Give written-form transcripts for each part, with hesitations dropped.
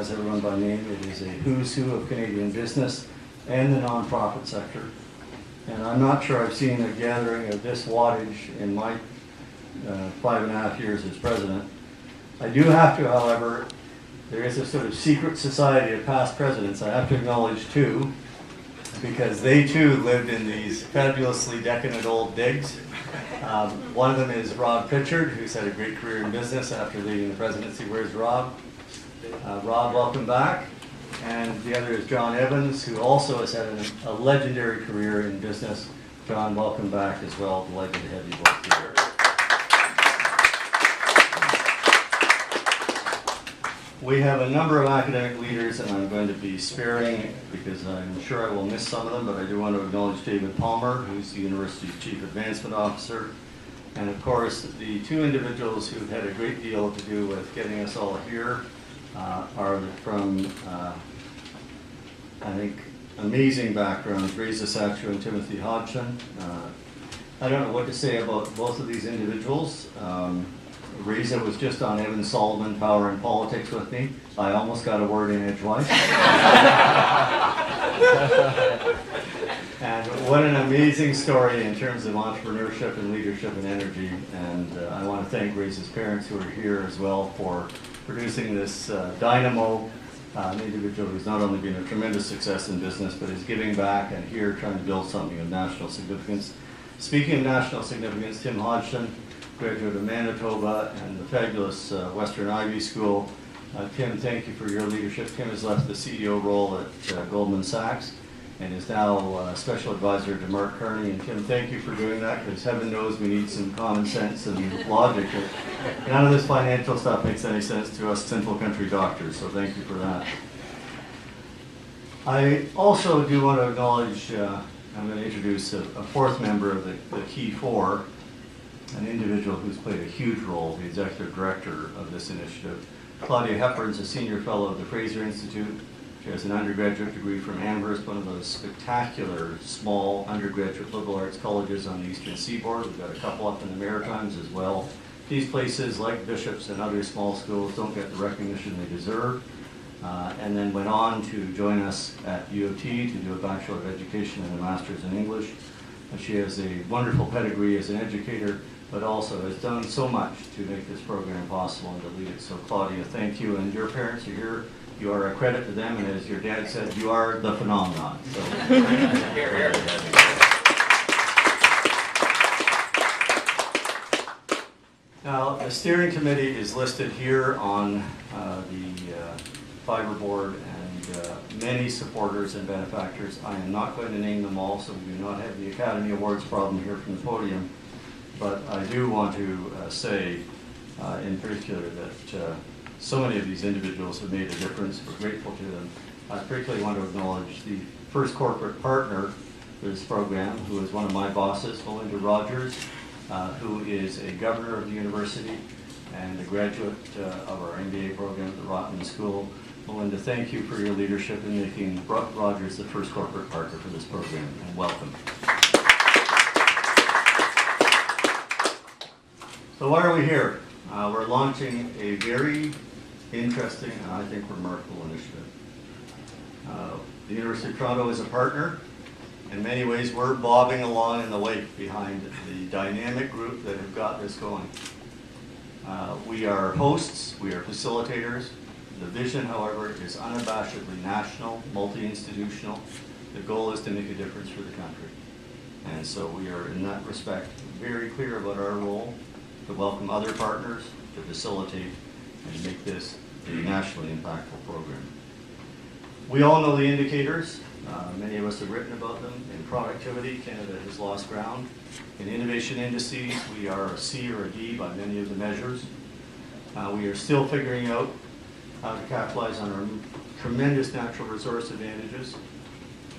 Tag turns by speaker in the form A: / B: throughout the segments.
A: recognize everyone by name. It is a who's who of Canadian business and the nonprofit sector. And I'm not sure I've seen a gathering of this wattage in my 5.5 years as president. I do have to, however, there is a sort of secret society of past presidents I have to acknowledge too, because they too lived in these fabulously decadent old digs. One of them is Rob Pritchard, who's had a great career in business after leading the presidency. Where's Rob? Rob, welcome back. And the other is John Evans, who also has had a legendary career in business. John, welcome back as well. Delighted to have you both here. We have a number of academic leaders, and I'm going to be sparing because I'm sure I will miss some of them, but I do want to acknowledge David Palmer, who's the University's Chief Advancement Officer, and of course the two individuals who've had a great deal to do with getting us all here are from, I think, amazing backgrounds, Reza Satchu and Timothy Hodgson. I don't know what to say about both of these individuals. Reza was just on Evan Solomon, Power and Politics with me. I almost got a word in edgewise. And what an amazing story in terms of entrepreneurship and leadership and energy. And I want to thank Reza's parents who are here as well for producing this dynamo, an individual who's not only been a tremendous success in business, but is giving back and here trying to build something of national significance. Speaking of national significance, Tim Hodgson, graduate of Manitoba and the fabulous Western Ivy School. Tim, thank you for your leadership. Tim has left the CEO role at Goldman Sachs and is now special advisor to Mark Carney. And Tim, thank you for doing that, because heaven knows we need some common sense and logic. None of this financial stuff makes any sense to us simple country doctors, so thank you for that. I also do want to acknowledge, I'm going to introduce a fourth member of the Key Four, an individual who's played a huge role, the executive director of this initiative. Claudia Hepburn's a senior fellow of the Fraser Institute. She has an undergraduate degree from Amherst, one of those spectacular small undergraduate liberal arts colleges on the Eastern Seaboard. We've got a couple up in the Maritimes as well. These places, like Bishop's and other small schools, don't get the recognition they deserve. And then went on to join us at U of T to do a Bachelor of Education and a Master's in English. And she has a wonderful pedigree as an educator, but also has done so much to make this program possible and to lead it. So Claudia, thank you. And your parents are here. You are a credit to them, and as your dad said, you are the phenomenon. So, here, here. Now, the steering committee is listed here on the Fiber Board, and many supporters and benefactors. I am not going to name them all, so we do not have the Academy Awards problem here from the podium. But I do want to say in particular that so many of these individuals have made a difference. We're grateful to them. I particularly want to acknowledge the first corporate partner for this program, who is one of my bosses, Melinda Rogers, who is a governor of the university and a graduate of our MBA program at the Rotman School. Melinda, thank you for your leadership in making Rogers the first corporate partner for this program, and welcome. So why are we here? We're launching a very interesting and I think remarkable initiative. The University of Toronto is a partner. In many ways, we're bobbing along in the wake behind the dynamic group that have got this going. We are hosts, we are facilitators. The vision, however, is unabashedly national, multi-institutional. The goal is to make a difference for the country. And so we are, in that respect, very clear about our role to welcome other partners, to facilitate and make this a nationally impactful program. We all know the indicators. Many of us have written about them. In productivity, Canada has lost ground. In innovation indices, we are a C or a D by many of the measures. We are still figuring out how to capitalize on our tremendous natural resource advantages.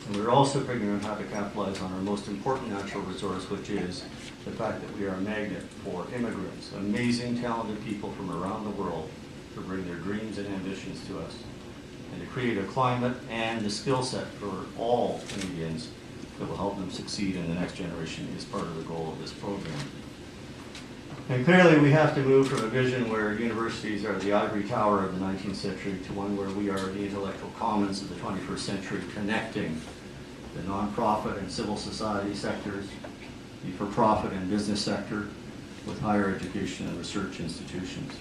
A: And we're also figuring out how to capitalize on our most important natural resource, which is the fact that we are a magnet for immigrants, amazing, talented people from around the world to bring their dreams and ambitions to us, and to create a climate and the skill set for all Canadians that will help them succeed in the next generation is part of the goal of this program. And clearly we have to move from a vision where universities are the ivory tower of the 19th century to one where we are the intellectual commons of the 21st century, connecting the nonprofit and civil society sectors, the for-profit and business sector, with higher education and research institutions.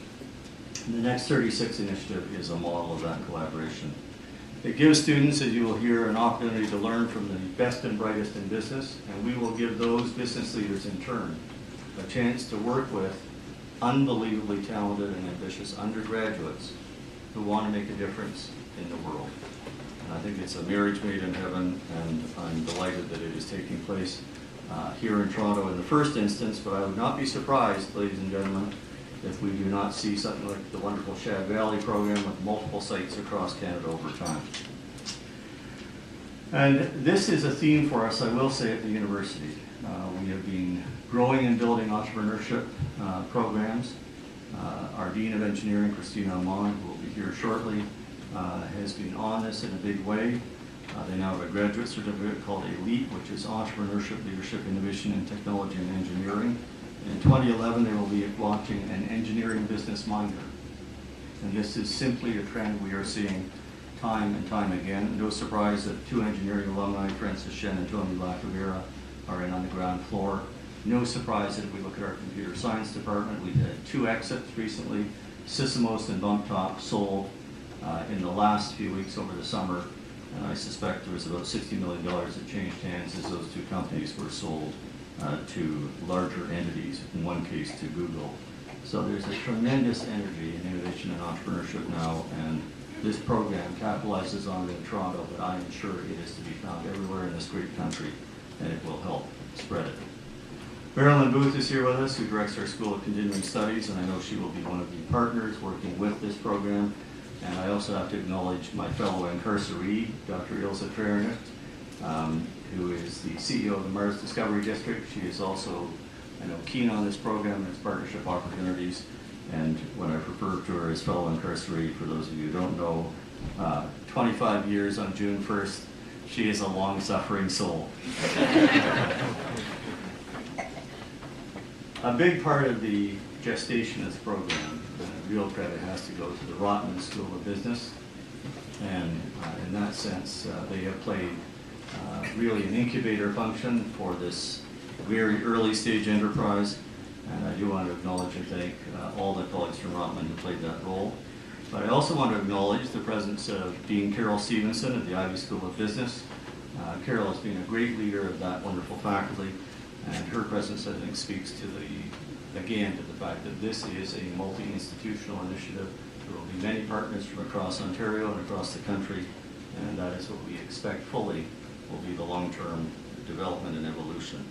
A: And the Next 36 initiative is a model of that collaboration. It gives students, as you will hear, an opportunity to learn from the best and brightest in business, and we will give those business leaders in turn a chance to work with unbelievably talented and ambitious undergraduates who want to make a difference in the world. And I think it's a marriage made in heaven, and I'm delighted that it is taking place here in Toronto in the first instance, but I would not be surprised, ladies and gentlemen, if we do not see something like the wonderful Shad Valley program with multiple sites across Canada over time. And this is a theme for us, I will say, at the university. We have been growing and building entrepreneurship programs. Our Dean of Engineering, Christine Almond, who will be here shortly, has been on this in a big way. They now have a graduate certificate called ELITE, which is Entrepreneurship, Leadership, Innovation in Technology and Engineering. In 2011, they will be launching an engineering business minor. And this is simply a trend we are seeing time and time again. No surprise that two engineering alumni, Francis Shen and Tony Lacavera, are in on the ground floor. No surprise that if we look at our computer science department, we've had two exits recently. Sysomos and BumpTop sold in the last few weeks over the summer. And I suspect there was about $60 million that changed hands as those two companies were sold to larger entities, in one case to Google. So there's a tremendous energy in innovation and entrepreneurship now, and this program capitalizes on it in Toronto, but I am sure it is to be found everywhere in this great country, and it will help spread it. Marilyn Booth is here with us, who directs our School of Continuing Studies, and I know she will be one of the partners working with this program. And I also have to acknowledge my fellow incarceree, Dr. Ilse Trernicht, who is the CEO of the Mars Discovery District. She is also, I know, keen on this program and its partnership opportunities. And when I refer to her as fellow incarceree, for those of you who don't know, 25 years on June 1st, she is a long-suffering soul. A big part of the gestation of this program, real credit has to go to the Rotman School of Business, and in that sense they have played really an incubator function for this very early stage enterprise, and I do want to acknowledge and thank all the colleagues from Rotman who played that role. But I also want to acknowledge the presence of Dean Carol Stevenson of the Ivy School of Business. Carol has been a great leader of that wonderful faculty, and her presence, I think, speaks to again, to the fact that this is a multi-institutional initiative. There will be many partners from across Ontario and across the country, and that is what we expect fully will be the long-term development and evolution.